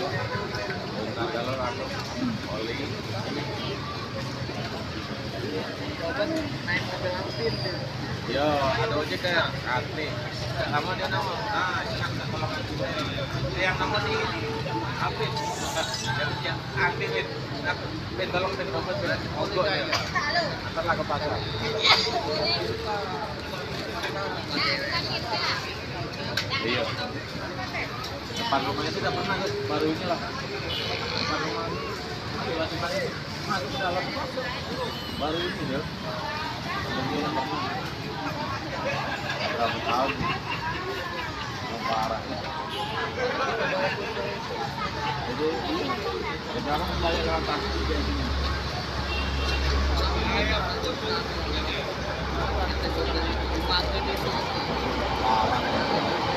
Bentar jalur aku oli. Naik mobil langsung. Yo, ada ojek kayak Karni. Sama dia nama. Nah, enak nggak kalau yang nama di Apit. Yang Apit itu. Aku tolong dompet berat. Mogok ya. Antarlah ke pasar. Iya. Depan rumahnya tidak pernah, baru ini lah. Depan rumah ini. Masuk ke dalam. Baru ini ya. Sebelumnya nggak pernah. Berapa tahun? Parah. Jadi, sekarang saya jalan kaki di sini. Parah.